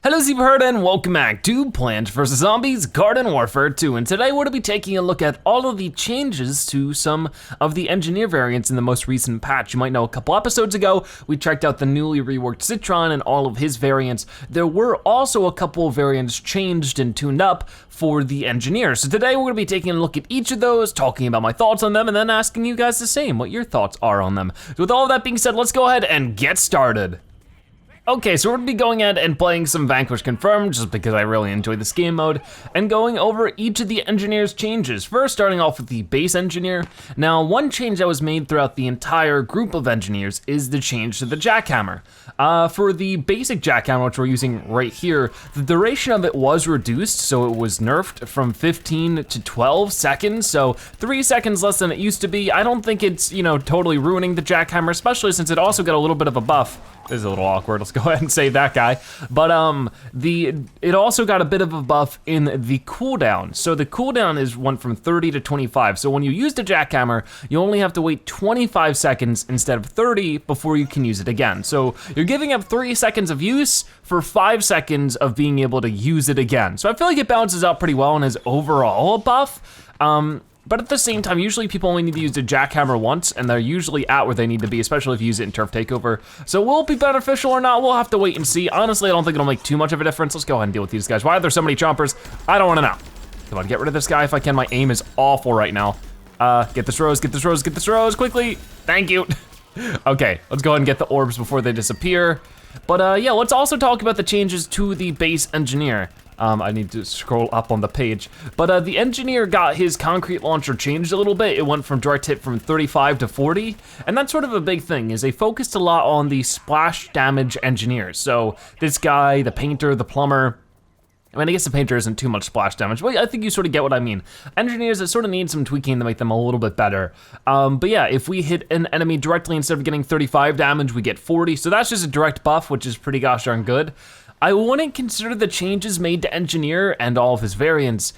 Hello Horde and welcome back to Plants vs Zombies Garden Warfare 2, and today we're going to be taking a look at all of the changes to some of the engineer variants in the most recent patch. You might know a couple episodes ago, we checked out the newly reworked Citron and all of his variants. There were also a couple of variants changed and tuned up for the engineers. So today we're going to be taking a look at each of those, talking about my thoughts on them, and then asking you guys the same, what your thoughts are on them. So with all of that being said, let's go ahead and get started. Okay, so we're gonna be going ahead and playing some Vanquish Confirmed, just because I really enjoy this game mode, and going over each of the engineer's changes. First, starting off with the base engineer. Now, one change that was made throughout the entire group of engineers is the change to the Jackhammer. For the basic Jackhammer, which we're using right here, the duration of it was reduced, so it was nerfed from 15 to 12 seconds, so 3 seconds less than it used to be. I don't think it's, totally ruining the Jackhammer, especially since it also got a little bit of a buff. This is a little awkward, let's go ahead and save that guy. But it also got a bit of a buff in the cooldown. So the cooldown went from 30 to 25. So when you use the Jackhammer, you only have to wait 25 seconds instead of 30 before you can use it again. So you're giving up 3 seconds of use for 5 seconds of being able to use it again. So I feel like it balances out pretty well and is overall a buff. But at the same time, usually people only need to use the Jackhammer once, and they're usually at where they need to be, especially if you use it in Turf Takeover. So will it be beneficial or not? We'll have to wait and see. Honestly, I don't think it'll make too much of a difference. Let's go ahead and deal with these guys. Why are there so many chompers? I don't wanna know. Come on, get rid of this guy if I can. My aim is awful right now. Get this rose, get this rose, get this rose, quickly. Thank you. Okay, let's go ahead and get the orbs before they disappear. But yeah, let's also talk about the changes to the base engineer. I need to scroll up on the page. But the engineer got his concrete launcher changed a little bit. It went from direct hit from 35 to 40. And that's sort of a big thing, is they focused a lot on the splash damage engineers. So this guy, the painter, the plumber, I mean, I guess the painter isn't too much splash damage, but I think you sort of get what I mean. Engineers that sort of need some tweaking to make them a little bit better. But yeah, if we hit an enemy directly, instead of getting 35 damage, we get 40. So that's just a direct buff, which is pretty gosh darn good. I wouldn't consider the changes made to Engineer and all of his variants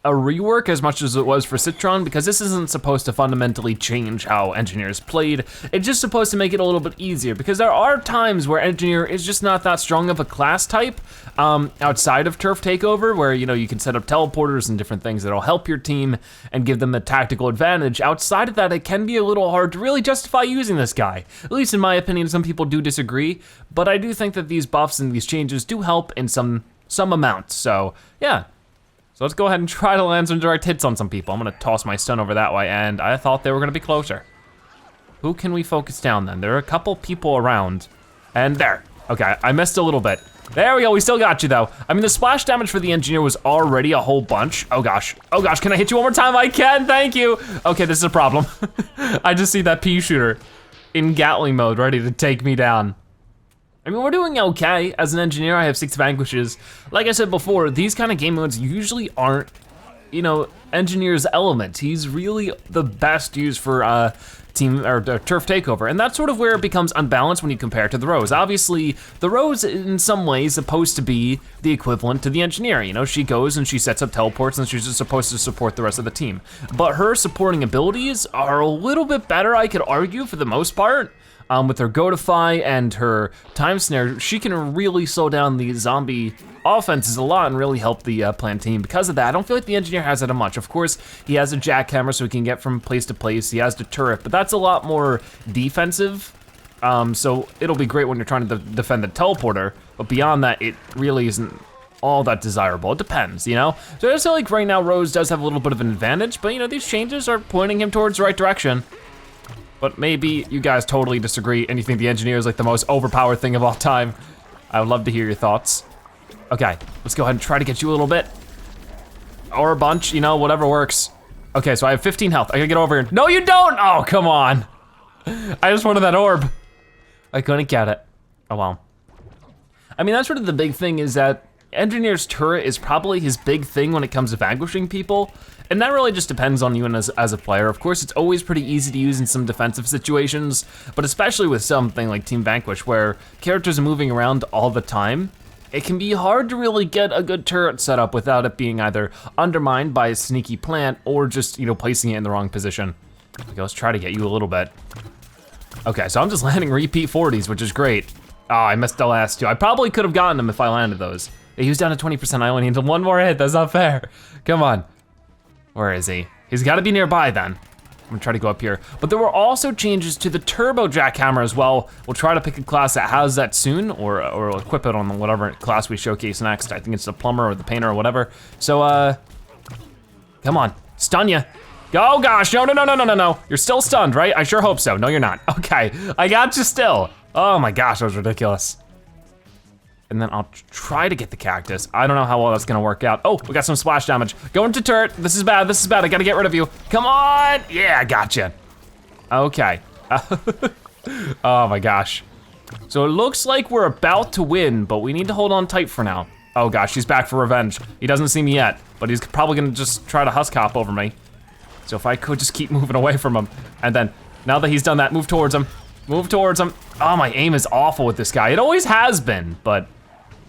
a rework as much as it was for Citron, because this isn't supposed to fundamentally change how Engineer is played. It's just supposed to make it a little bit easier, because there are times where Engineer is just not that strong of a class type outside of Turf Takeover, where you can set up teleporters and different things that'll help your team and give them a tactical advantage. Outside of that, it can be a little hard to really justify using this guy. At least in my opinion, some people do disagree, but I do think that these buffs and these changes do help in some amount, so yeah. So let's go ahead and try to land some direct hits on some people. I'm gonna toss my stun over that way, and I thought they were gonna be closer. Who can we focus down then? There are a couple people around, and there. Okay, I missed a little bit. There we go, we still got you though. I mean, the splash damage for the engineer was already a whole bunch. Oh gosh, can I hit you one more time? I can, thank you. Okay, this is a problem. I just see that pea shooter in Gatling mode, ready to take me down. I mean, we're doing okay. As an engineer, I have 6 vanquishes. Like I said before, these kind of game modes usually aren't, engineer's element. He's really the best used for team or turf takeover, and that's sort of where it becomes unbalanced when you compare it to the rose. Obviously, the rose in some ways supposed to be the equivalent to the engineer. She goes and she sets up teleports and she's just supposed to support the rest of the team. But her supporting abilities are a little bit better, I could argue, for the most part. With her Gotify and her Time Snare, she can really slow down the zombie offenses a lot and really help the plant team. Because of that, I don't feel like the engineer has that much. Of course, he has a Jackhammer so he can get from place to place. He has the turret, but that's a lot more defensive. So it'll be great when you're trying to defend the teleporter, but beyond that, it really isn't all that desirable. It depends, So I just feel like right now, Rose does have a little bit of an advantage, but these changes are pointing him towards the right direction. But maybe you guys totally disagree and you think the engineer is like the most overpowered thing of all time. I would love to hear your thoughts. Okay, let's go ahead and try to get you a little bit. Or a bunch, whatever works. Okay, so I have 15 health. I gotta get over here. No, you don't! Oh, come on. I just wanted that orb. I couldn't get it. Oh, well. I mean, that's sort of the big thing, is that Engineer's turret is probably his big thing when it comes to vanquishing people. And that really just depends on you as a player. Of course, it's always pretty easy to use in some defensive situations, but especially with something like Team Vanquish, where characters are moving around all the time, it can be hard to really get a good turret set up without it being either undermined by a sneaky plant or just, placing it in the wrong position. Okay, let's try to get you a little bit. Okay, so I'm just landing repeat 40s, which is great. Oh, I missed the last two. I probably could have gotten him if I landed those. He was down to 20%, I only need one more hit, that's not fair. Come on, where is he? He's gotta be nearby then. I'm gonna try to go up here. But there were also changes to the turbo jackhammer as well. We'll try to pick a class that has that soon, or equip it on whatever class we showcase next. I think it's the plumber or the painter or whatever. So, come on, stun ya. Oh gosh, no. You're still stunned, right? I sure hope so. No, you're not. Okay, I got you still. Oh my gosh, that was ridiculous. And then I'll try to get the cactus. I don't know how well that's gonna work out. Oh, we got some splash damage. Go into turret, this is bad, I gotta get rid of you. Come on, yeah, gotcha. Okay. Oh my gosh. So it looks like we're about to win, but we need to hold on tight for now. Oh gosh, he's back for revenge. He doesn't see me yet, but he's probably gonna just try to husk hop over me. So if I could just keep moving away from him, and then, now that he's done that, move towards him. Move towards him. Oh, my aim is awful with this guy. It always has been, but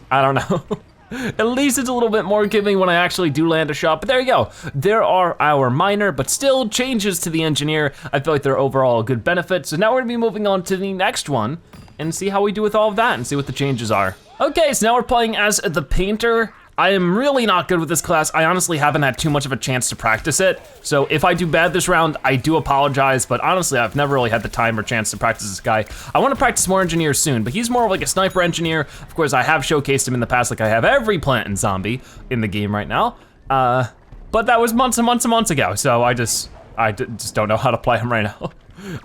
I don't know. At least it's a little bit more giving when I actually do land a shot, but there you go. There are our minor, but still changes to the engineer. I feel like they're overall a good benefit. So now we're gonna be moving on to the next one and see how we do with all of that and see what the changes are. Okay, so now we're playing as the painter. I am really not good with this class. I honestly haven't had too much of a chance to practice it. So if I do bad this round, I do apologize, but honestly, I've never really had the time or chance to practice this guy. I wanna practice more engineers soon, but he's more of like a sniper engineer. Of course, I have showcased him in the past like I have every plant and zombie in the game right now. But that was months and months and months ago, so I just don't know how to play him right now.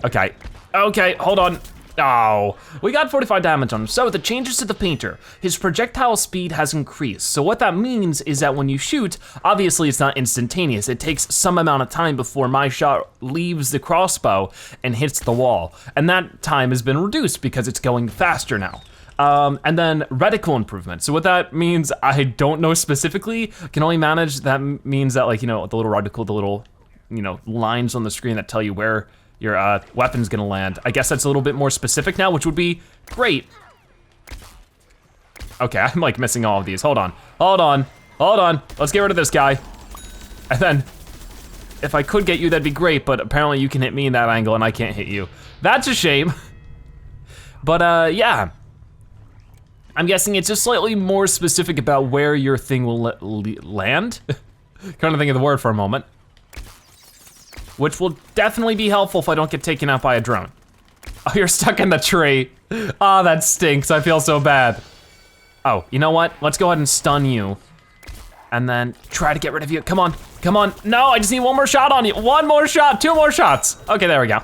Okay, hold on. Oh, we got 45 damage on him. So the changes to the painter, his projectile speed has increased. So what that means is that when you shoot, obviously it's not instantaneous. It takes some amount of time before my shot leaves the crossbow and hits the wall. And that time has been reduced because it's going faster now. And then reticle improvement. So what that means, I don't know specifically, can only manage, that means that like, you know, the little reticle, the little, you know, lines on the screen that tell you where your weapon's gonna land. I guess that's a little bit more specific now, which would be great. Okay, I'm like missing all of these. Hold on. Let's get rid of this guy. And then, if I could get you, that'd be great, but apparently you can hit me in that angle and I can't hit you. That's a shame. But yeah. I'm guessing it's just slightly more specific about where your thing will land. Trying to think of the word for a moment. Which will definitely be helpful if I don't get taken out by a drone. Oh, you're stuck in the tree. Oh, that stinks, I feel so bad. Oh, you know what? Let's go ahead and stun you. And then try to get rid of you. Come on. No, I just need one more shot on you. One more shot, 2 more shots. Okay, there we go.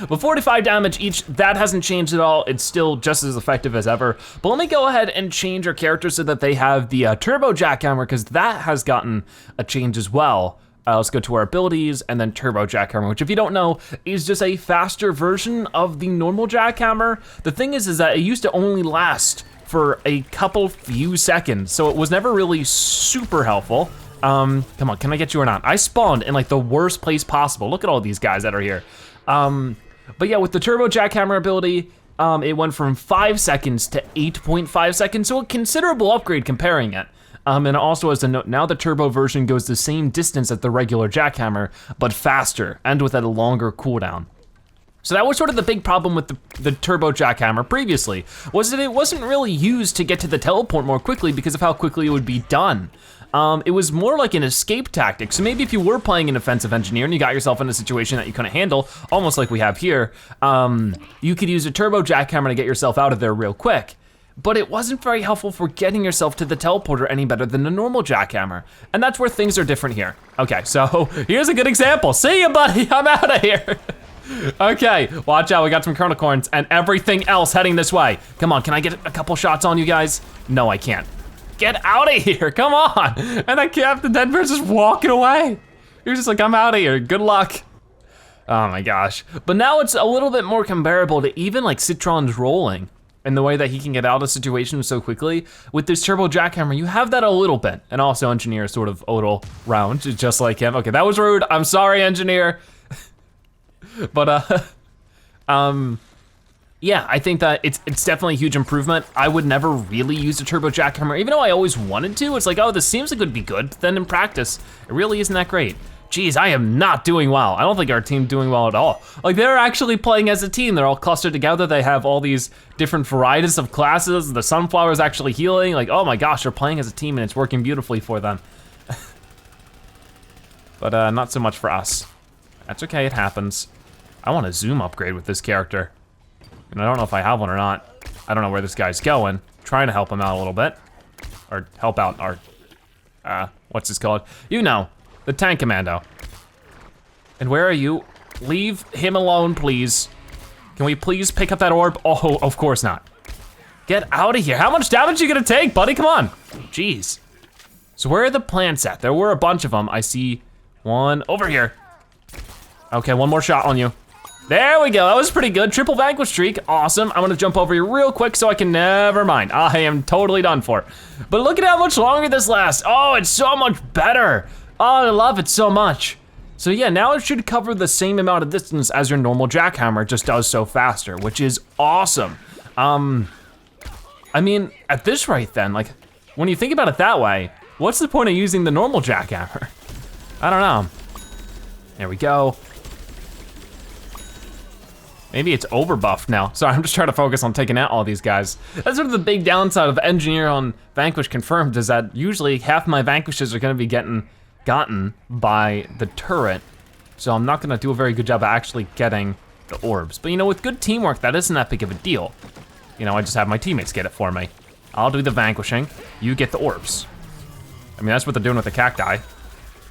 With 45 damage each, that hasn't changed at all. It's still just as effective as ever. But let me go ahead and change our characters so that they have the turbo jackhammer, because that has gotten a change as well. Let's go to our abilities and then turbo jackhammer, which if you don't know, is just a faster version of the normal jackhammer. The thing is that it used to only last for a few seconds, so it was never really super helpful. Come on, can I get you or not? I spawned in like the worst place possible. Look at all these guys that are here. But yeah, with the turbo jackhammer ability, it went from 5 seconds to 8.5 seconds, so a considerable upgrade comparing it. And also as a note, now the turbo version goes the same distance as the regular jackhammer, but faster and with a longer cooldown. So that was sort of the big problem with the turbo jackhammer previously, was that it wasn't really used to get to the teleport more quickly because of how quickly it would be done. It was more like an escape tactic. So maybe if you were playing an offensive engineer and you got yourself in a situation that you couldn't handle, almost like we have here, you could use a turbo jackhammer to get yourself out of there real quick. But it wasn't very helpful for getting yourself to the teleporter any better than the normal jackhammer. And that's where things are different here. Okay, so here's a good example. See ya, buddy, I'm out of here. Okay, watch out, we got some chronocorns and everything else heading this way. Come on, can I get a couple shots on you guys? No, I can't. Get out of here, come on. And the Captain Denver's just walking away. You're just like, I'm out of here, good luck. Oh my gosh. But now it's a little bit more comparable to even like Citron's rolling, and the way that he can get out of situations so quickly. With this turbo jackhammer, you have that a little bit. And also engineer is sort of a little round, just like him. Okay, that was rude, I'm sorry, engineer. But yeah, I think that it's definitely a huge improvement. I would never really use a turbo jackhammer, even though I always wanted to. It's like, oh, this seems like it would be good, but then in practice, it really isn't that great. Geez, I am not doing well. I don't think our team's doing well at all. Like, they're actually playing as a team. They're all clustered together. They have all these different varieties of classes. The sunflower's actually healing. Like, oh my gosh, they're playing as a team and it's working beautifully for them. But not so much for us. That's okay, it happens. I want a zoom upgrade with this character. And I don't know if I have one or not. I don't know where this guy's going. Trying to help him out a little bit. Or help out our, what's this called? You know. The tank commando. And where are you? Leave him alone, please. Can we please pick up that orb? Oh, of course not. Get out of here. How much damage are you gonna take, buddy? Come on. Jeez. So where are the plants at? There were a bunch of them. I see one over here. Okay, one more shot on you. There we go, that was pretty good. Triple vanquish streak, awesome. I'm gonna jump over here real quick so I can, never mind. I am totally done for. But look at how much longer this lasts. Oh, it's so much better. Oh, I love it so much. So yeah, now it should cover the same amount of distance as your normal jackhammer, just does so faster, which is awesome. I mean, at this rate then, like, when you think about it that way, what's the point of using the normal jackhammer? I don't know. There we go. Maybe it's overbuffed now. Sorry, I'm just trying to focus on taking out all these guys. That's sort of the big downside of Engineer on Vanquish Confirmed, is that usually half my Vanquishes are gonna be gotten by the turret. So I'm not gonna do a very good job of actually getting the orbs. But you know, with good teamwork, that isn't that big of a deal. You know, I just have my teammates get it for me. I'll do the vanquishing, you get the orbs. I mean, that's what they're doing with the cacti.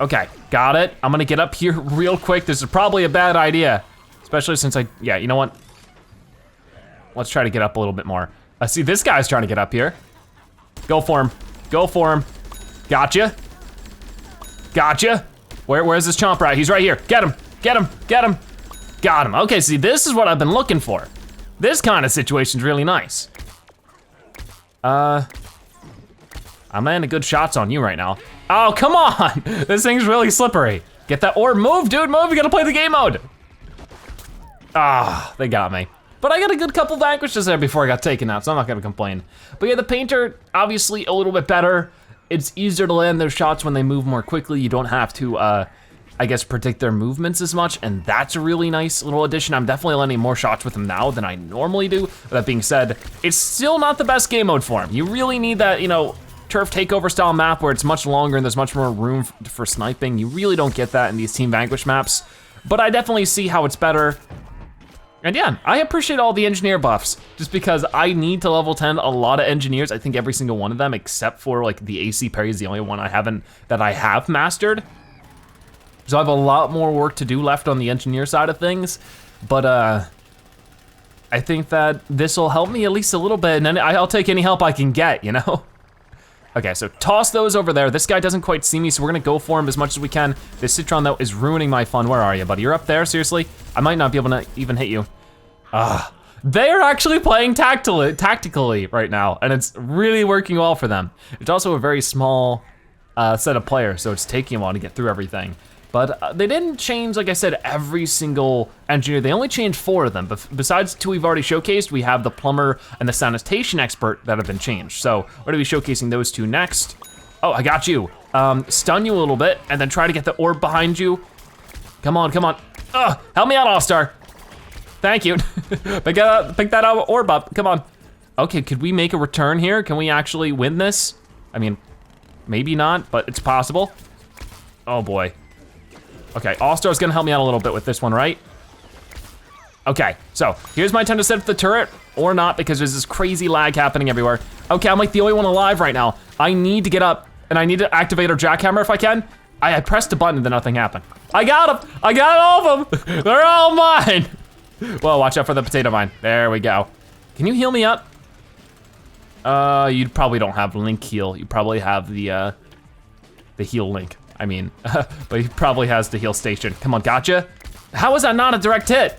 Okay, got it. I'm gonna get up here real quick. This is probably a bad idea, especially since yeah, you know what? Let's try to get up a little bit more. I see this guy's trying to get up here. Go for him, go for him. Gotcha. Gotcha. Where's this chomper at? He's right here. Get him, get him, get him. Got him. Okay, see, this is what I've been looking for. This kind of situation's really nice. I'm landing good shots on you right now. Oh, come on. This thing's really slippery. Get that orb, move, dude, move. You gotta play the game mode. Ah, they got me. But I got a good couple vanquishes there before I got taken out, so I'm not gonna complain. But yeah, the painter, obviously a little bit better. It's easier to land their shots when they move more quickly. You don't have to, I guess, predict their movements as much, and that's a really nice little addition. I'm definitely landing more shots with him now than I normally do. But that being said, it's still not the best game mode for him. You really need that, you know, turf takeover style map where it's much longer and there's much more room for sniping. You really don't get that in these Team Vanquish maps, but I definitely see how it's better. And yeah, I appreciate all the engineer buffs, just because I need to level 10 a lot of engineers. I think every single one of them, except for like the AC parry is the only one I have mastered. So I have a lot more work to do left on the engineer side of things, but I think that this will help me at least a little bit, and then I'll take any help I can get, you know? Okay, so toss those over there. This guy doesn't quite see me, so we're gonna go for him as much as we can. This Citron, though, is ruining my fun. Where are you, buddy? You're up there, seriously? I might not be able to even hit you. They're actually playing tactically right now, and it's really working well for them. It's also a very small set of players, so it's taking a while to get through everything. But they didn't change, like I said, every single engineer. They only changed 4 of them. But besides 2 we've already showcased, we have the Plumber and the Sanitation Expert that have been changed. So we're gonna be showcasing those 2 next. Oh, I got you. Stun you a little bit and then try to get the orb behind you. Come on, come on. Help me out, All-Star. Thank you. Pick that orb up, come on. Okay, could we make a return here? Can we actually win this? I mean, maybe not, but it's possible. Oh boy. Okay, All-Star's gonna help me out a little bit with this one, right? Okay, so here's my time to set up the turret, or not, because there's this crazy lag happening everywhere. Okay, I'm like the only one alive right now. I need to get up, and I need to activate our Jackhammer if I can. I pressed a button and then nothing happened. I got them, I got all of them. They're all mine. Whoa, watch out for the potato vine. There we go. Can you heal me up? You probably don't have Link heal. You probably have the heal link. I mean, but he probably has the heal station. Come on, gotcha. How is that not a direct hit?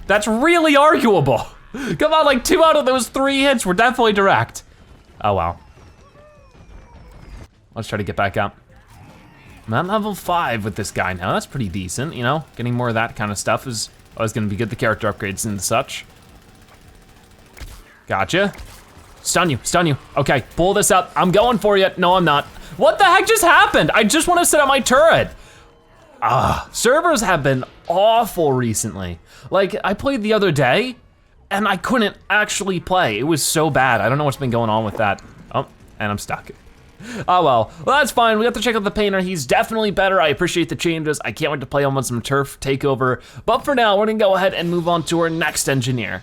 That's really arguable. Come on, like 2 out of those 3 hits were definitely direct. Oh, wow. Let's try to get back up. I'm at level 5 with this guy now. That's pretty decent, you know? Getting more of that kind of stuff is always gonna be good, the character upgrades and such. Gotcha. Stun you, stun you. Okay, pull this up. I'm going for you. No, I'm not. What the heck just happened? I just want to set up my turret. Servers have been awful recently. Like, I played the other day, and I couldn't actually play. It was so bad. I don't know what's been going on with that. Oh, and I'm stuck. Oh well, that's fine. We have to check out the painter. He's definitely better. I appreciate the changes. I can't wait to play him on some turf takeover. But for now, we're gonna go ahead and move on to our next engineer.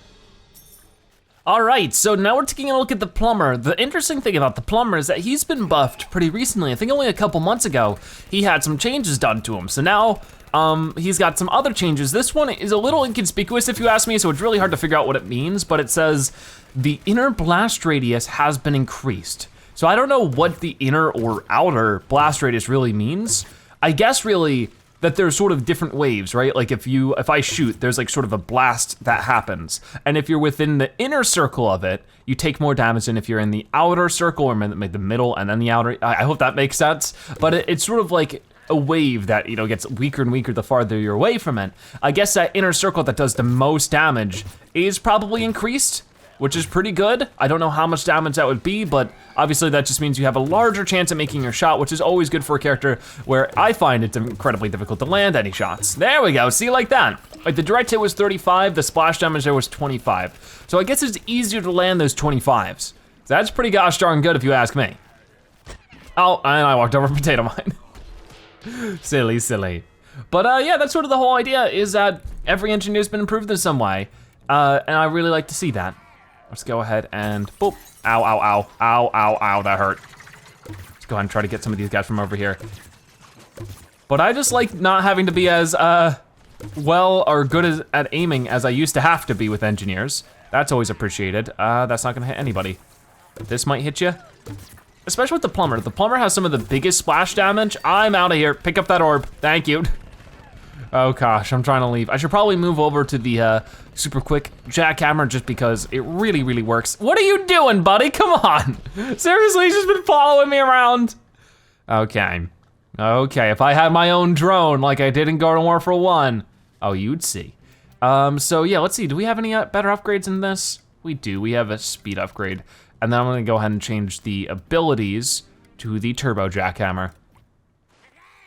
All right, so now we're taking a look at the plumber. The interesting thing about the plumber is that he's been buffed pretty recently. I think only a couple months ago, he had some changes done to him. So now, he's got some other changes. This one is a little inconspicuous if you ask me, so it's really hard to figure out what it means, but it says, the inner blast radius has been increased. So I don't know what the inner or outer blast radius really means. I guess really, that there's sort of different waves, right? Like if I shoot, there's like sort of a blast that happens. And if you're within the inner circle of it, you take more damage than if you're in the outer circle or the middle and then the outer. I hope that makes sense. But it's sort of like a wave that, you know, gets weaker and weaker the farther you're away from it. I guess that inner circle that does the most damage is probably increased, which is pretty good. I don't know how much damage that would be, but obviously that just means you have a larger chance of making your shot, which is always good for a character where I find it's incredibly difficult to land any shots. There we go, see, like that. Like the direct hit was 35, the splash damage there was 25. So I guess it's easier to land those 25s. So that's pretty gosh darn good if you ask me. Oh, and I walked over a potato mine. Silly, silly. But yeah, that's sort of the whole idea, is that every engineer's been improved in some way. And I really like to see that. Let's go ahead and, boop. Ow, ow, ow, ow, ow, ow, that hurt. Let's go ahead and try to get some of these guys from over here. But I just like not having to be as well or good at aiming as I used to have to be with engineers. That's always appreciated. That's not gonna hit anybody. This might hit you. Especially with the plumber. The plumber has some of the biggest splash damage. I'm out of here, pick up that orb, thank you. Oh gosh, I'm trying to leave. I should probably move over to the super quick jackhammer just because it really, really works. What are you doing, buddy? Come on. Seriously, he's just been following me around. Okay, if I had my own drone like I did in Garden Warfare 1, oh, you'd see. So yeah, let's see, do we have any better upgrades in this? We do, we have a speed upgrade. And then I'm gonna go ahead and change the abilities to the turbo jackhammer.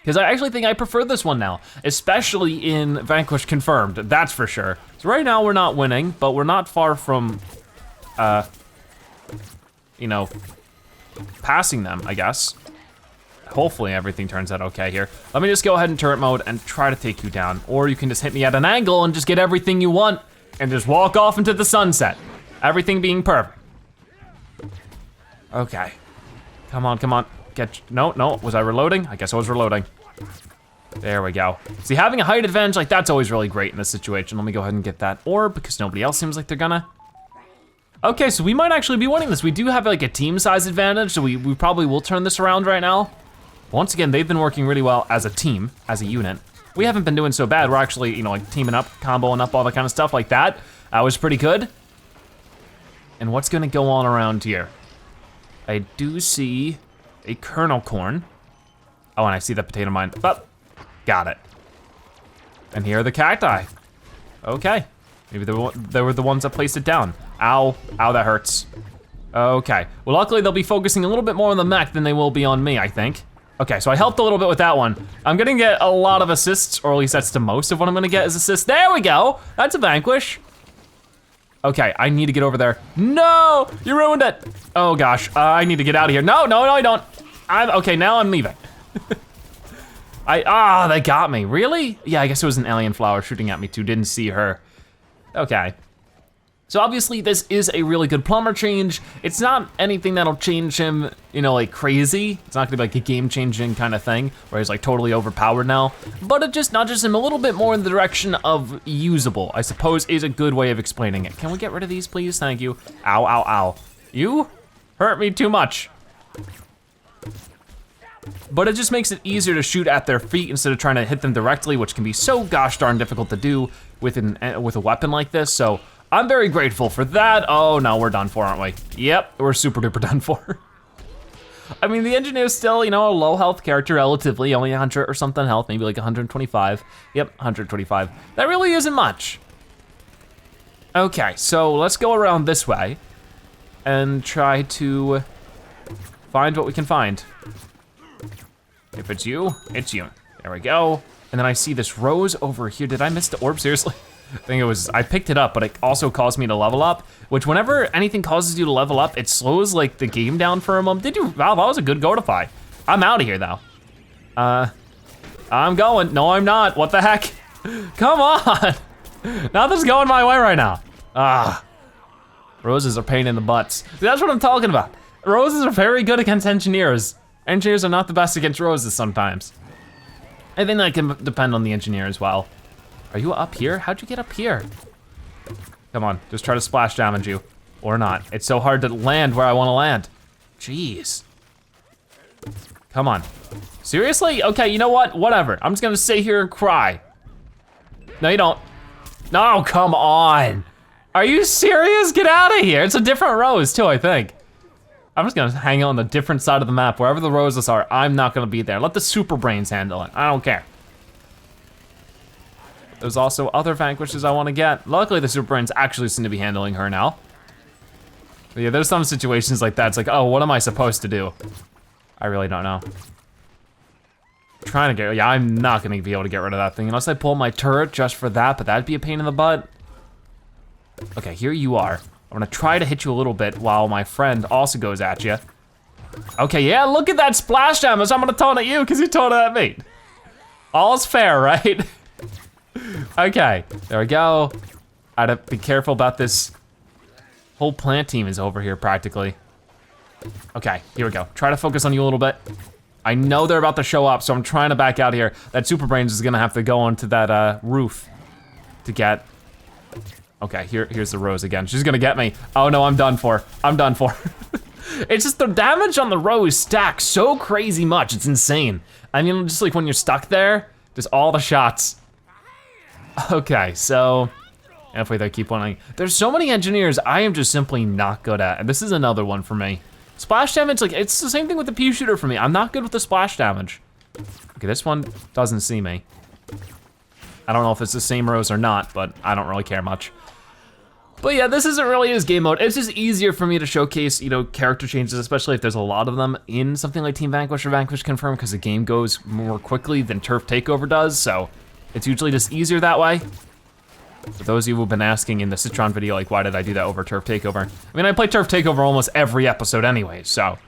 Because I actually think I prefer this one now, especially in Vanquish Confirmed, that's for sure. So right now we're not winning, but we're not far from, you know, passing them, I guess. Hopefully everything turns out okay here. Let me just go ahead in turret mode and try to take you down, or you can just hit me at an angle and just get everything you want and just walk off into the sunset. Everything being perfect. Okay, come on, come on. No, was I reloading? I guess I was reloading. There we go. See, having a height advantage like that's always really great in this situation. Let me go ahead and get that orb because nobody else seems like they're gonna. Okay, so we might actually be winning this. We do have like a team size advantage, so we probably will turn this around right now. Once again, they've been working really well as a team, as a unit. We haven't been doing so bad. We're actually, you know, like teaming up, comboing up, all that kind of stuff like that. That was pretty good. And what's gonna go on around here? I do see a kernel corn. Oh, and I see the potato mine. Oh, got it. And here are the cacti. Okay, maybe they were the ones that placed it down. Ow, ow, that hurts. Okay, well luckily they'll be focusing a little bit more on the mech than they will be on me, I think. Okay, so I helped a little bit with that one. I'm gonna get a lot of assists, or at least that's the most of what I'm gonna get is assists. There we go, that's a vanquish. Okay, I need to get over there. No, you ruined it. Oh gosh, I need to get out of here. No, I don't. Okay, now I'm leaving. They got me, really? Yeah, I guess it was an alien flower shooting at me too, didn't see her. Okay. So obviously this is a really good plumber change. It's not anything that'll change him, you know, like crazy. It's not gonna be like a game changing kind of thing where he's like totally overpowered now, but it just nudges him a little bit more in the direction of usable, I suppose is a good way of explaining it. Can we get rid of these, please? Thank you. Ow, ow, ow. You hurt me too much. But it just makes it easier to shoot at their feet instead of trying to hit them directly, which can be so gosh darn difficult to do with a weapon like this. So I'm very grateful for that. Oh no, we're done for, aren't we? Yep, we're super duper done for. I mean, the engineer's still, you know, a low health character relatively, only 100 or something health, maybe like 125. Yep, 125. That really isn't much. Okay, so let's go around this way and try to find what we can find. If it's you, it's you. There we go. And then I see this rose over here. Did I miss the orb, seriously? I think it was, I picked it up, but it also caused me to level up, which whenever anything causes you to level up, it slows like the game down for a moment. Did you, wow, that was a good goatify. I'm out of here though. I'm going, no I'm not, what the heck? Come on, nothing's going my way right now. Roses are pain in the butts. That's what I'm talking about. Roses are very good against engineers. Engineers are not the best against roses sometimes. I think that can depend on the engineer as well. Are you up here? How'd you get up here? Come on, just try to splash damage you, or not. It's so hard to land where I wanna land. Jeez. Come on. Seriously? Okay, you know what? Whatever. I'm just gonna sit here and cry. No, you don't. No, come on. Are you serious? Get out of here. It's a different rose too, I think. I'm just gonna hang on the different side of the map. Wherever the roses are, I'm not gonna be there. Let the super brains handle it. I don't care. There's also other vanquishes I wanna get. Luckily, the super brains actually seem to be handling her now. But yeah, there's some situations like that. It's like, oh, what am I supposed to do? I really don't know. Trying to get, yeah, I'm not gonna be able to get rid of that thing unless I pull my turret just for that, but that'd be a pain in the butt. Okay, here you are. I'm gonna try to hit you a little bit while my friend also goes at you. Okay, yeah, look at that splash damage. I'm gonna taunt at you because you taunted at me. All's fair, right? Okay, there we go. I have to be careful about this. Whole plant team is over here practically. Okay, here we go. Try to focus on you a little bit. I know they're about to show up, so I'm trying to back out here. That super brains is gonna have to go onto that roof to get. Okay, here's the rose again. She's gonna get me. Oh no, I'm done for. I'm done for. It's just the damage on the rose stacks so crazy much, it's insane. I mean, just like when you're stuck there, just all the shots. Okay, so, hopefully they keep wanting. There's so many engineers I am just simply not good at, and this is another one for me. Splash damage, like, it's the same thing with the pew shooter for me. I'm not good with the splash damage. Okay, this one doesn't see me. I don't know if it's the same rose or not, but I don't really care much. But yeah, this isn't really his game mode. It's just easier for me to showcase, you know, character changes, especially if there's a lot of them in something like Team Vanquish or Vanquish Confirmed, because the game goes more quickly than Turf Takeover does, so it's usually just easier that way. For those of you who've been asking in the Citron video, like, why did I do that over Turf Takeover? I mean, I play Turf Takeover almost every episode anyway, so.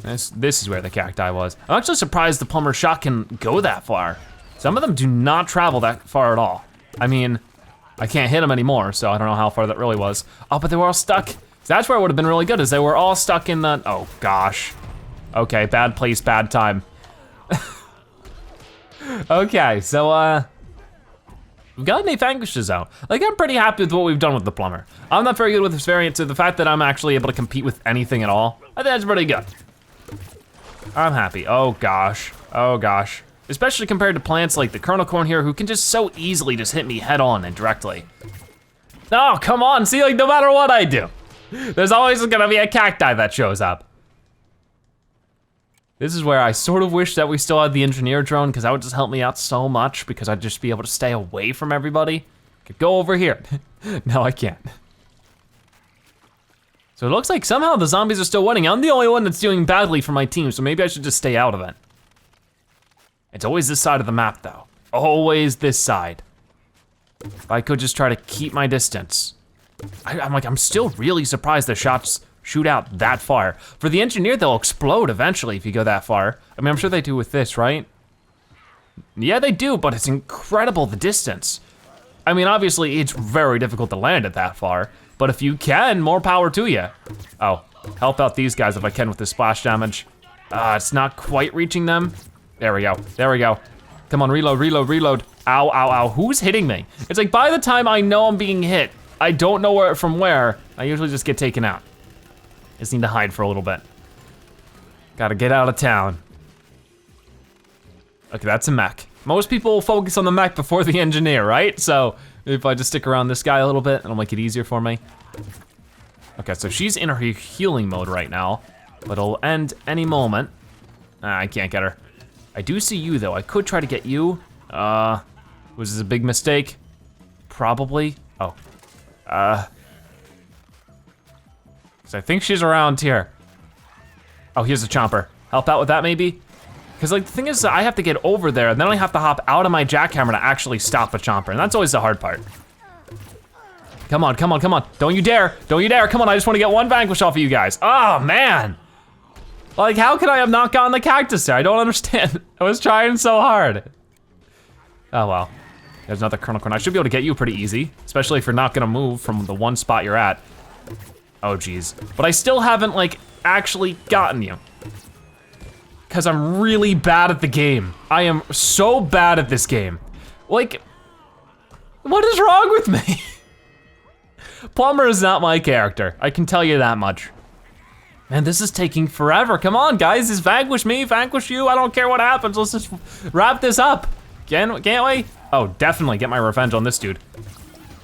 This is where the cacti was. I'm actually surprised the Plumber shot can go that far. Some of them do not travel that far at all. I mean, I can't hit them anymore, so I don't know how far that really was. Oh, but they were all stuck. That's where it would have been really good, is they were all stuck in the, oh gosh. Okay, bad place, bad time. Okay, so we've got 8 vanquishes out. Like, I'm pretty happy with what we've done with the Plumber. I'm not very good with this variant, so the fact that I'm actually able to compete with anything at all, I think that's pretty good. I'm happy, oh gosh, oh gosh. Especially compared to plants like the Kernel Corn here, who can just so easily just hit me head on and directly. Oh, come on, see, like, no matter what I do, there's always gonna be a cacti that shows up. This is where I sort of wish that we still had the engineer drone, because that would just help me out so much, because I'd just be able to stay away from everybody. Could go over here. No, I can't. So it looks like somehow the zombies are still winning. I'm the only one that's doing badly for my team, so maybe I should just stay out of it. It's always this side of the map though. Always this side. If I could just try to keep my distance. I'm still really surprised the shots shoot out that far. For the engineer, they'll explode eventually if you go that far. I mean, I'm sure they do with this, right? Yeah, they do, but it's incredible the distance. I mean, obviously it's very difficult to land it that far, but if you can, more power to you. Oh, help out these guys if I can with this splash damage. It's not quite reaching them. There we go, there we go. Come on, reload, reload, reload. Ow, ow, ow, who's hitting me? It's like by the time I know I'm being hit, I don't know where from where, I usually just get taken out. Just need to hide for a little bit. Gotta get out of town. Okay, that's a mech. Most people focus on the mech before the engineer, right? So if I just stick around this guy a little bit, it'll make it easier for me. Okay, so she's in her healing mode right now, but it'll end any moment. I can't get her. I do see you though. I could try to get you. Was this a big mistake? Probably. Oh. So I think she's around here. Oh, here's a chomper. Help out with that maybe? Because like the thing is, I have to get over there, and then I have to hop out of my jackhammer to actually stop a chomper, and that's always the hard part. Come on, come on, come on. Don't you dare, don't you dare. Come on, I just want to get one vanquish off of you guys. Oh man. Like how could I have not gotten the cactus there? I don't understand. I was trying so hard. Oh well, there's another kernel corn. I should be able to get you pretty easy, especially if you're not gonna move from the one spot you're at. Oh geez, but I still haven't like actually gotten you. Cause I'm really bad at the game. I am so bad at this game. Like, what is wrong with me? Plumber is not my character, I can tell you that much. Man, this is taking forever. Come on, guys, just vanquish me, vanquish you. I don't care what happens, let's just wrap this up. Can't we? Oh, definitely get my revenge on this dude.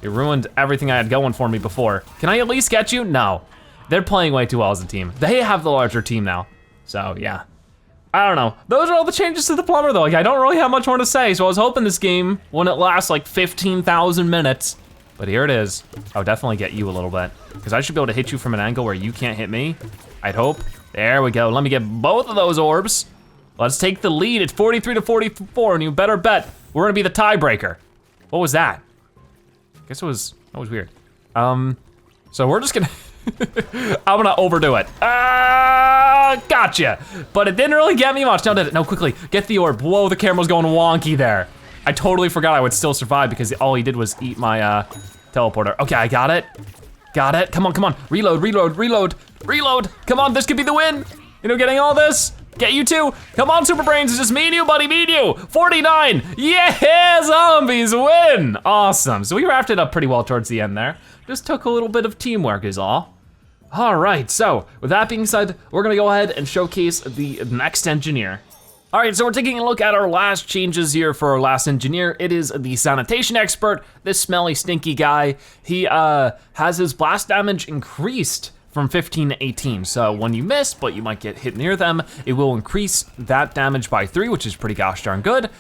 You ruined everything I had going for me before. Can I at least get you? No. They're playing way too well as a team. They have the larger team now, so yeah. I don't know. Those are all the changes to the Plumber though. Like I don't really have much more to say, so I was hoping this game wouldn't last like 15,000 minutes. But here it is. I'll definitely get you a little bit, because I should be able to hit you from an angle where you can't hit me. I'd hope. There we go. Let me get both of those orbs. Let's take the lead. It's 43 to 44, and you better bet we're gonna be the tiebreaker. What was that? I guess that was weird. So we're just gonna, I'm gonna overdo it. Gotcha. But it didn't really get me much. No, did it? No, quickly, get the orb. Whoa, the camera's going wonky there. I totally forgot I would still survive because all he did was eat my teleporter. Okay, I got it. Got it, come on, come on. Reload, reload, reload, reload. Come on, this could be the win. You know, getting all this. Get you too. Come on, Super Brains, it's just me and you, buddy, me and you. 49, yeah, zombies win. Awesome, so we wrapped it up pretty well towards the end there. Just took a little bit of teamwork is all. All right, so with that being said, we're gonna go ahead and showcase the next engineer. All right, so we're taking a look at our last changes here for our last engineer. It is the Sanitation Expert, this smelly, stinky guy. He has his blast damage increased from 15 to 18. So when you miss, but you might get hit near them, it will increase that damage by 3, which is pretty gosh darn good.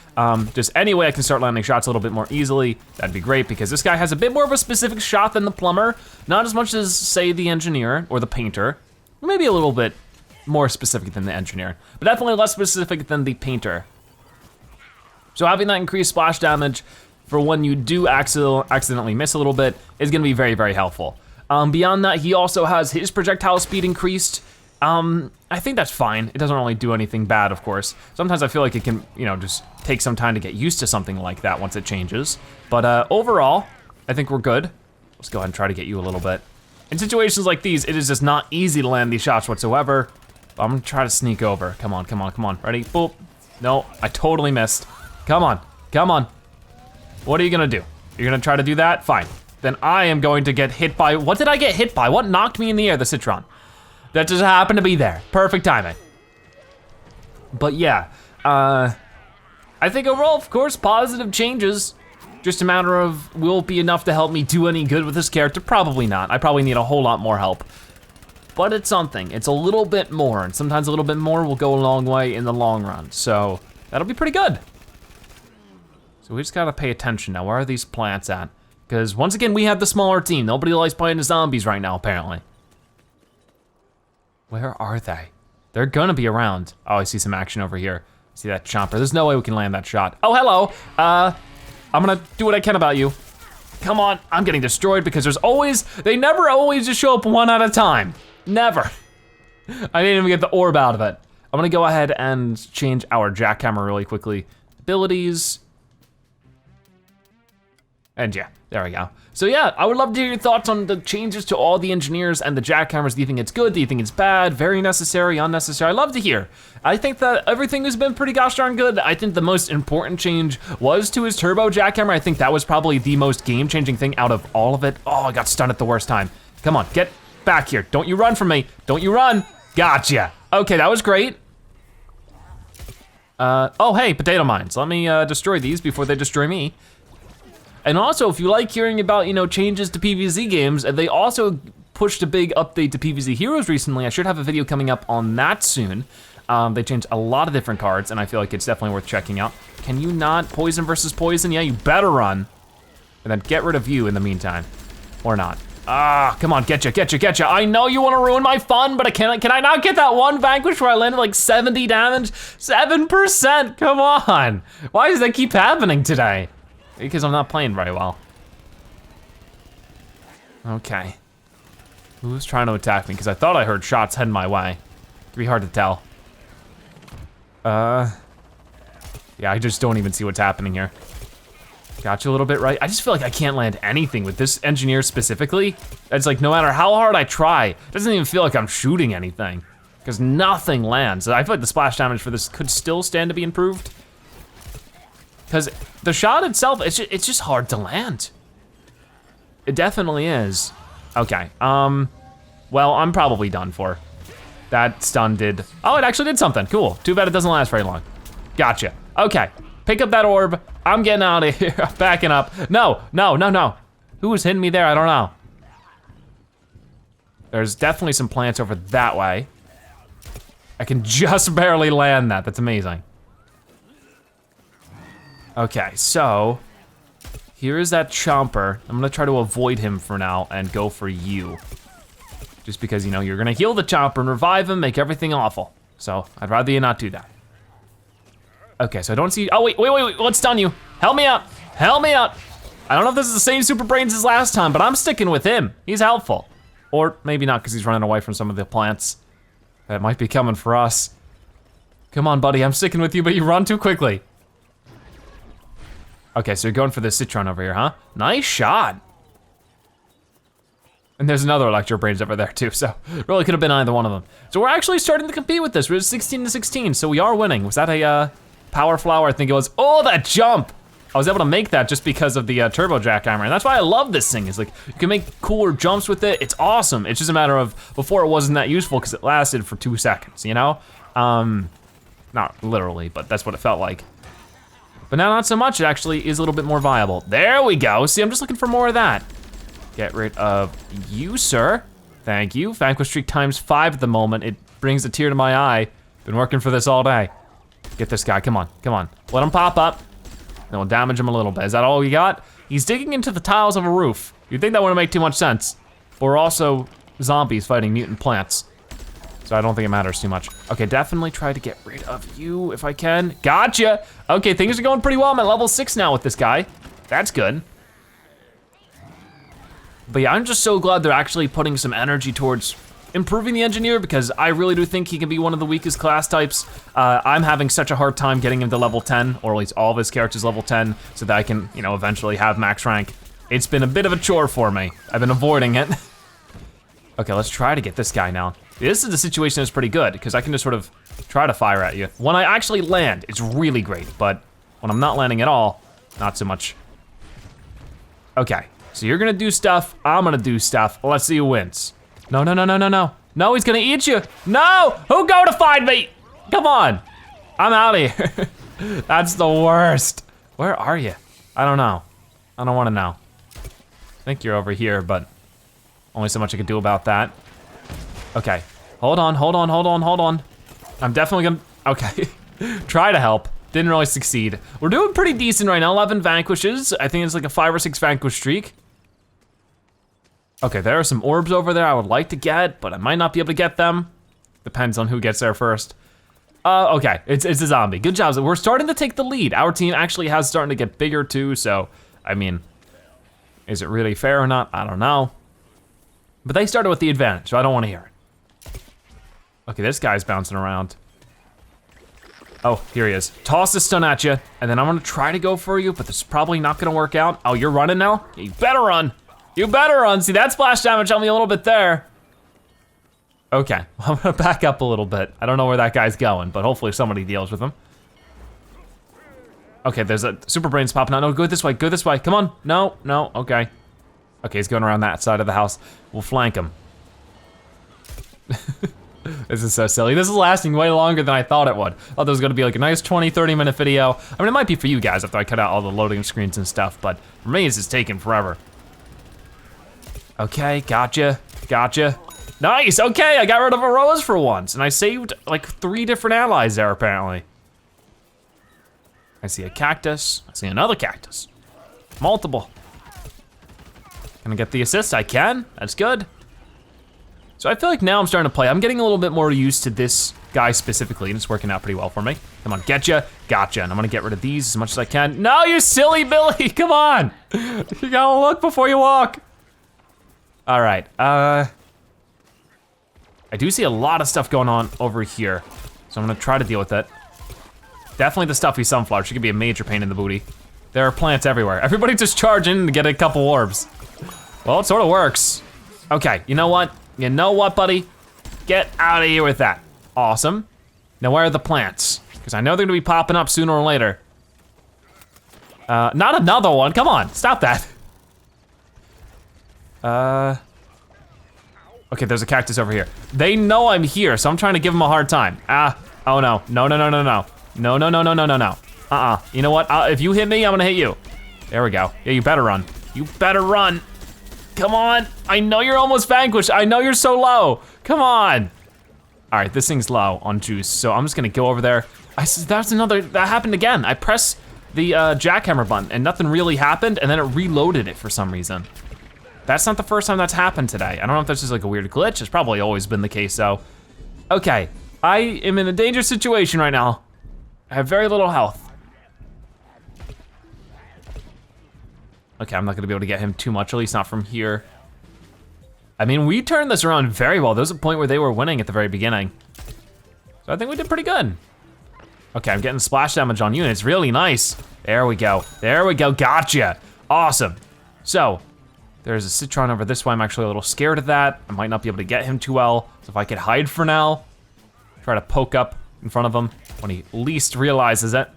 Just any way I can start landing shots a little bit more easily, that'd be great, because this guy has a bit more of a specific shot than the Plumber, not as much as, say, the Engineer or the Painter, maybe a little bit more specific than the Engineer, but definitely less specific than the Painter. So having that increased splash damage for when you do accidentally miss a little bit is gonna be very, very helpful. Beyond that, he also has his projectile speed increased. I think that's fine. It doesn't really do anything bad, of course. Sometimes I feel like it can, you know, just take some time to get used to something like that once it changes. But overall, I think we're good. Let's go ahead and try to get you a little bit. In situations like these, it is just not easy to land these shots whatsoever. I'm gonna try to sneak over. Come on, come on, come on. Ready? Boop. No, I totally missed. Come on, come on. What are you gonna do? You're gonna try to do that? Fine. Then I am going to get hit by, what did I get hit by? What knocked me in the air? The Citron. That just happened to be there. Perfect timing. But yeah, I think overall, of course, positive changes. Just a matter of, will it be enough to help me do any good with this character? Probably not. I probably need a whole lot more help. But it's something, it's a little bit more, and sometimes a little bit more will go a long way in the long run. So that'll be pretty good. So we just gotta pay attention now. Where are these plants at? Because once again, we have the smaller team. Nobody likes playing the zombies right now, apparently. Where are they? They're gonna be around. Oh, I see some action over here. See that chomper? There's no way we can land that shot. Oh, hello. I'm gonna do what I can about you. Come on, I'm getting destroyed because they never always just show up one at a time. Never. I didn't even get the orb out of it. I'm gonna go ahead and change our Jackhammer really quickly. Abilities. And yeah, there we go. So yeah, I would love to hear your thoughts on the changes to all the engineers and the Jackhammers. Do you think it's good? Do you think it's bad? Very necessary, unnecessary? I'd love to hear. I think that everything has been pretty gosh darn good. I think the most important change was to his turbo Jackhammer. I think that was probably the most game-changing thing out of all of it. Oh, I got stunned at the worst time. Come on, get back here. Don't you run from me. Don't you run. Gotcha. Okay, that was great. Oh, hey, potato mines. Let me destroy these before they destroy me. And also, if you like hearing about, you know, changes to PvZ games, they also pushed a big update to PvZ Heroes recently. I should have a video coming up on that soon. They changed a lot of different cards, and I feel like it's definitely worth checking out. Can you not poison versus poison? Yeah, you better run. And then get rid of you in the meantime, or not. Ah, come on, getcha. I know you wanna ruin my fun, but can I not get that one vanquish where I landed like 70 damage? 7%, come on. Why does that keep happening today? Because I'm not playing very well. Okay. Who's trying to attack me? Because I thought I heard shots heading my way. It'd be hard to tell. Yeah, I just don't even see what's happening here. Got you a little bit right. I just feel like I can't land anything with this engineer specifically. It's like no matter how hard I try, it doesn't even feel like I'm shooting anything because nothing lands. I feel like the splash damage for this could still stand to be improved. Because the shot itself, it's just hard to land. It definitely is. Okay, well, I'm probably done for. That stun did, oh, it actually did something, cool. Too bad it doesn't last very long. Gotcha, okay. Pick up that orb, I'm getting out of here, backing up. No. Who was hitting me there, I don't know. There's definitely some plants over that way. I can just barely land that, that's amazing. Okay, so, here is that chomper. I'm gonna try to avoid him for now and go for you. Just because, you know, you're gonna heal the chomper and revive him, make everything awful. So, I'd rather you not do that. Okay, so I don't see, oh wait, let's stun you. Help me out. I don't know if this is the same super brains as last time, but I'm sticking with him. He's helpful. Or maybe not, because he's running away from some of the plants that might be coming for us. Come on, buddy, I'm sticking with you, but you run too quickly. Okay, so you're going for the citron over here, huh? Nice shot. And there's another Electro Brains over there too, so really could have been either one of them. So we're actually starting to compete with this. We're 16-16, so we are winning. Was that a power flower? I think it was. Oh, that jump! I was able to make that just because of the turbo jackhammer, and that's why I love this thing. Is like you can make cooler jumps with it. It's awesome. It's just a matter of before it wasn't that useful because it lasted for 2 seconds. You know, not literally, but that's what it felt like. But now not so much, it actually is a little bit more viable. There we go, see, I'm just looking for more of that. Get rid of you, sir. Thank you, Vanquish Streak ×5 at the moment. It brings a tear to my eye. Been working for this all day. Get this guy, come on. Let him pop up. Then we'll damage him a little bit. Is that all we got? He's digging into the tiles of a roof. You'd think that wouldn't make too much sense. But we're also zombies fighting mutant plants. So I don't think it matters too much. Okay, definitely try to get rid of you if I can. Gotcha! Okay, things are going pretty well. I'm at level 6 now with this guy. That's good. But yeah, I'm just so glad they're actually putting some energy towards improving the engineer because I really do think he can be one of the weakest class types. I'm having such a hard time getting him to level 10, or at least all of his characters level 10, so that I can, you know, eventually have max rank. It's been a bit of a chore for me. I've been avoiding it. Okay, let's try to get this guy now. This is a situation that's pretty good because I can just sort of try to fire at you. When I actually land, it's really great, but when I'm not landing at all, not so much. Okay, so you're gonna do stuff, I'm gonna do stuff. Let's see who wins. No. No, he's gonna eat you. No, who go to find me? Come on, I'm out of here. That's the worst. Where are you? I don't know. I don't wanna know. I think you're over here, but only so much I can do about that. Okay, hold on. I'm definitely gonna, okay. Try to help, didn't really succeed. We're doing pretty decent right now, 11 vanquishes. I think it's like a 5 or 6 vanquish streak. Okay, there are some orbs over there I would like to get, but I might not be able to get them. Depends on who gets there first. Okay, it's a zombie, good job. We're starting to take the lead. Our team actually has starting to get bigger too, so, I mean, is it really fair or not? I don't know. But they started with the advantage, so I don't wanna hear it. Okay, this guy's bouncing around. Oh, here he is. Toss the stun at you, and then I'm gonna try to go for you, but this is probably not gonna work out. Oh, you're running now? Yeah, you better run. You better run. See, that splash damage helped me a little bit there. Okay, I'm gonna back up a little bit. I don't know where that guy's going, but hopefully somebody deals with him. Okay, there's a super brains popping out. No, go this way, come on. No, okay. Okay, he's going around that side of the house. We'll flank him. This is so silly. This is lasting way longer than I thought it would. I thought there was gonna be like a nice 20-30 minute video. I mean, it might be for you guys after I cut out all the loading screens and stuff, but for me, it's just taking forever. Okay, gotcha. Nice, okay, I got rid of a rose for once, and I saved like 3 different allies there, apparently. I see a cactus, I see another cactus. Multiple. Can I get the assist? I can, that's good. So I feel like now I'm starting to play. I'm getting a little bit more used to this guy specifically, and it's working out pretty well for me. Come on, getcha, gotcha. And I'm gonna get rid of these as much as I can. No, you silly Billy, come on. You gotta look before you walk. All right, I do see a lot of stuff going on over here, so I'm gonna try to deal with it. Definitely the stuffy sunflower, she could be a major pain in the booty. There are plants everywhere. Everybody just charge in to get a couple orbs. Well, it sort of works. Okay, you know what? You know what, buddy? Get out of here with that. Awesome. Now where are the plants? Because I know they're gonna be popping up sooner or later. Not another one, come on, stop that. Okay, there's a cactus over here. They know I'm here, so I'm trying to give them a hard time. Oh no, no, no, no, no, no. No, no, no, no, no, no, no. You know what, if you hit me, I'm gonna hit you. There we go, yeah, you better run. You better run. Come on, I know you're almost vanquished. I know you're so low, come on. All right, this thing's low on juice, so I'm just gonna go over there. That happened again. I pressed the jackhammer button and nothing really happened, and then it reloaded it for some reason. That's not the first time that's happened today. I don't know if that's just like a weird glitch. It's probably always been the case though. Okay, I am in a dangerous situation right now. I have very little health. Okay, I'm not gonna be able to get him too much, at least not from here. I mean, we turned this around very well. There was a point where they were winning at the very beginning. So I think we did pretty good. Okay, I'm getting splash damage on units, really nice. There we go, gotcha. Awesome. So, there's a Citron over this way. I'm actually a little scared of that. I might not be able to get him too well. So if I could hide for now, try to poke up in front of him when he least realizes it,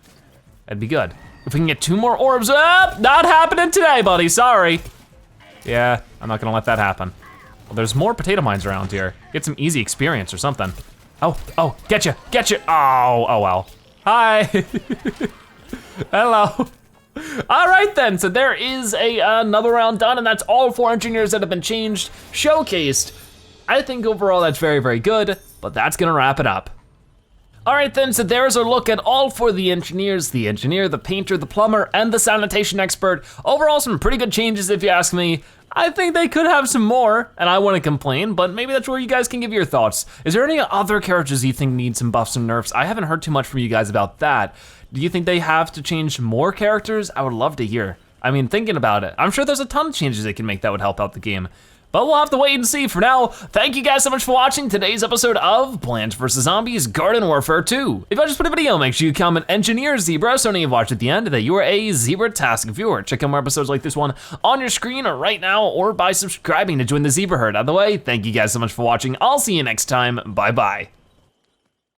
that'd be good. If we can get 2 more orbs, not happening today, buddy, sorry. Yeah, I'm not gonna let that happen. Well, there's more potato mines around here. Get some easy experience or something. Oh, getcha. Oh well. Hi. Hello. All right then, so there is another round done, and that's all 4 engineers that have been changed, showcased. I think overall that's very, very good, but that's gonna wrap it up. All right then, so there's a look at all 4 of the engineers, the engineer, the painter, the plumber, and the sanitation expert. Overall, some pretty good changes if you ask me. I think they could have some more, and I wouldn't complain, but maybe that's where you guys can give your thoughts. Is there any other characters you think need some buffs and nerfs? I haven't heard too much from you guys about that. Do you think they have to change more characters? I would love to hear. I mean, thinking about it, I'm sure there's a ton of changes they can make that would help out the game. But we'll have to wait and see. For now, thank you guys so much for watching today's episode of Plants vs. Zombies Garden Warfare 2. If I just put a video, make sure you comment Engineer Zebra so when you watch at the end that you are a Zebra-tastic viewer. Check out more episodes like this one on your screen right now or by subscribing to join the Zebra Herd. Either way, thank you guys so much for watching. I'll see you next time. Bye-bye.